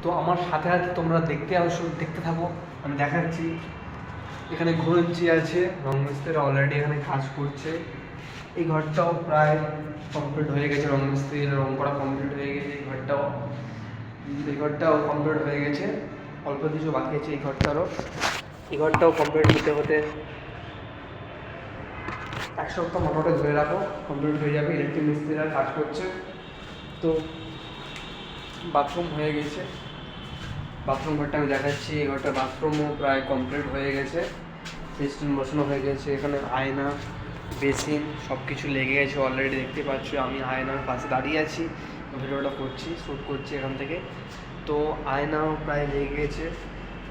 তো আমার সাথে সাথে তোমরা দেখতে থাকো, আমি দেখাচ্ছি। এখানে ঘুরঞ্চি আছে, রং মিস্ত্রি অলরেডি এখানে কাজ করছে। এই ঘরটাও প্রায় কমপ্লিট হয়ে গেছে, রং মিস্ত্রির রং করা কমপ্লিট হয়ে গেছে। এই ঘরটাও কমপ্লিট হয়ে গেছে, অল্প কিছু বাকি আছে এই ঘরটাও কমপ্লিট হতে হতে 1 সপ্তাহ মোটামুটি ধরে রাখো, কমপ্লিট হয়ে যাবে। ইলেকট্রিক মিস্ত্রিরা কাজ করছে। তো বাথরুম হয়ে গেছে, বাথরুম ঘরটা আমি দেখাচ্ছি। এই ঘরটা বাথরুমও প্রায় কমপ্লিট হয়ে গেছে, সিস্টেম বসানো হয়ে গেছে। এখানে আয়না, বেসিন সব কিছু লেগে গেছে অলরেডি, দেখতে পাচ্ছ। আমি আয়নার পাশে দাঁড়িয়ে আছি, ভিডিওটা করছি, শ্যুট করছি এখান থেকে। তো আয়নাও প্রায় লেগে গেছে।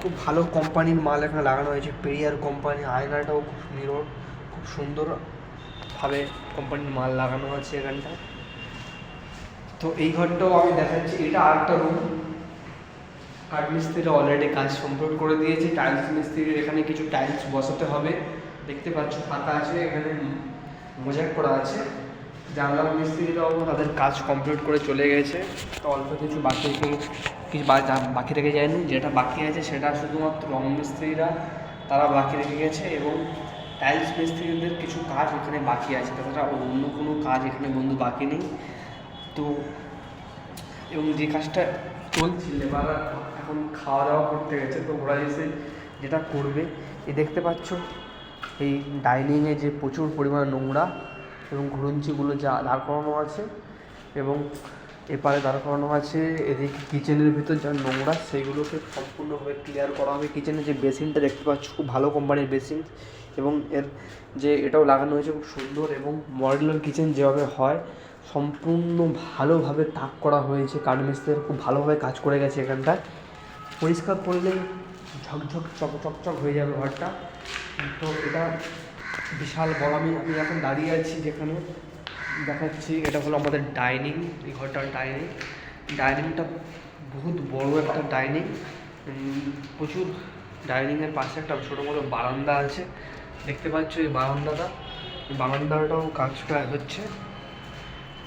খুব ভালো কোম্পানির মাল এখানে লাগানো হয়েছে, পেরিয়ার কোম্পানি। আয়নাটাও খুব মিরর, খুব সুন্দরভাবে কোম্পানির মাল লাগানো আছে এখানটায়। তো এই ঘরটাও আমি দেখাচ্ছি। এটা আরেকটা রুম, কাঠ মিস্ত্রিরা অলরেডি কাজ কমপ্লিট করে দিয়েছে। টাইলস মিস্ত্রির এখানে কিছু টাইলস বসাতে হবে, দেখতে পাচ্ছ ফাঁকা আছে, এখানে মোজাক করা আছে। জানলা মিস্ত্রিরাও তাদের কাজ কমপ্লিট করে চলে গেছে। তো অল্প কিছু বাকি রেখে যায়নি, যেটা বাকি আছে সেটা শুধুমাত্র রং মিস্ত্রিরা তারা বাকি রেখে গেছে, এবং টাইলস মিস্ত্রিদের কিছু কাজ এখানে বাকি আছে। তাছাড়া অন্য কোনো কাজ এখানে বন্ধু বাকি নেই। তো এবং যে কাজটা চলছে, লেবাররা এখন খাওয়া দাওয়া করতে গেছে, তো ওরা এসে যেটা করবে, দেখতে পাচ্ছ এই ডাইনিংয়ে যে প্রচুর পরিমাণ নোংরা এবং ঘুরঞ্চিগুলো যা দাঁড় করানো আছে, এবং এপারে দাঁড় করানো আছে। এদিকে কিচেনের ভিতর যা নোংরা সেইগুলোকে সম্পূর্ণভাবে ক্লিয়ার করা হবে। কিচেনের যে বেসিনটা দেখতে পাচ্ছ, খুব ভালো কোম্পানির বেসিন, এবং এর যে এটাও লাগানো হয়েছে খুব সুন্দর, এবং মডেলার কিচেন যেভাবে হয় সম্পূর্ণ ভালোভাবে তাক করা হয়েছে। কাঠমিস্ত্রি খুব ভালোভাবে কাজ করে গেছে এখানটায়। পরিষ্কার করলেই ঝকঝক চকচক হয়ে যাবে ঘরটা। তো এটা বিশাল বড়। আমি এখন দাঁড়িয়ে আছি যেখানে দেখাচ্ছি, এটা হলো আমাদের ডাইনিং। এই ঘরটার ডাইনিংটা বহুত বড় একটা ডাইনিং। প্রচুর ডাইনিংয়ের পাশে একটা ছোটো মতো বারান্দা আছে, দেখতে পাচ্ছ এই বারান্দাটাও কাজ প্রায় হচ্ছে।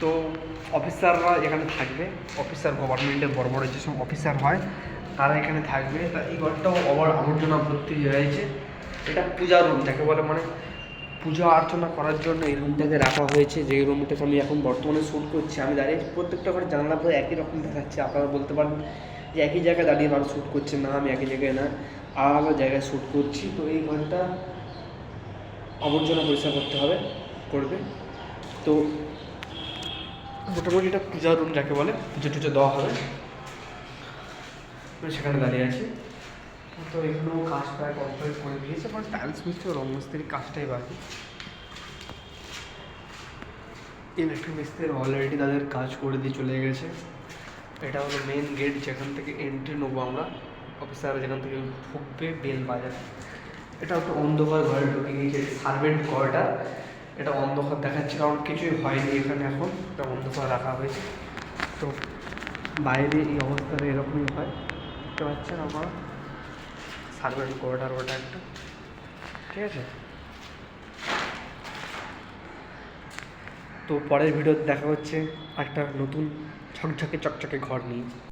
তো অফিসাররা এখানে থাকবে, অফিসার গভর্নমেন্টের বড় বড় যেসব অফিসার হয় তারা এখানে থাকবে। তা এই ঘরটাও আবর্জনা ভর্তি হয়েছে। এটা পূজা রুম যাকে বলে, মানে পূজা অর্চনা করার জন্য এই রুমটাকে রাখা হয়েছে। যে রুমটাকে আমি এখন বর্তমানে শ্যুট করছি, আমি দাঁড়িয়ে প্রত্যেকটা ঘরে জানলা পরে একই রকম দেখাচ্ছে। আপনারা বলতে পারেন যে একই জায়গায় দাঁড়িয়ে মানুষ শ্যুট করছে, না আমি একই জায়গায় না, আলাদা জায়গায় শ্যুট করছি। তো এই ঘরটা আবর্জনা পরিষ্কার করবে। তো মোটামুটি এটা পূজা রুম যাকে বলে, পুজো টুজো দেওয়া হবে, সেখানে দাঁড়িয়ে আছি। তো এখানেও কাজ প্রায় কমপ্লিট করে দিয়েছে, মানে টাইলস মিস্ত্রি ও রং মিস্ত্রির কাজটাই বাকি। ইলেকট্রিক মিস্ত্রি অলরেডি তাদের কাজ করে দিয়ে চলে গেছে। এটা হলো মেন গেট, যেখান থেকে এন্ট্রি নেবো আমরা। অফিসার যেখান থেকে ঢুকবে বেল বাজার। এটা একটা অন্ধকার ঘরে ঢুকে গিয়েছে, সার্ভেন্ট কোয়ার্টার। এটা অন্ধকার দেখাচ্ছে কারণ কিছুই হয়নি এখানে, এখন এটা অন্ধকার রাখা হয়েছে। তো বাইরে এই অবস্থাটা এরকমই হয়, দেখতে পাচ্ছেন আমরা। সার্ভেন্ট কোয়ার্টার ওটা একটা, ঠিক আছে। তো পরের ভিডিওতে দেখা হচ্ছে একটা নতুন ঝকঝকে চকচকে ঘর নিয়ে।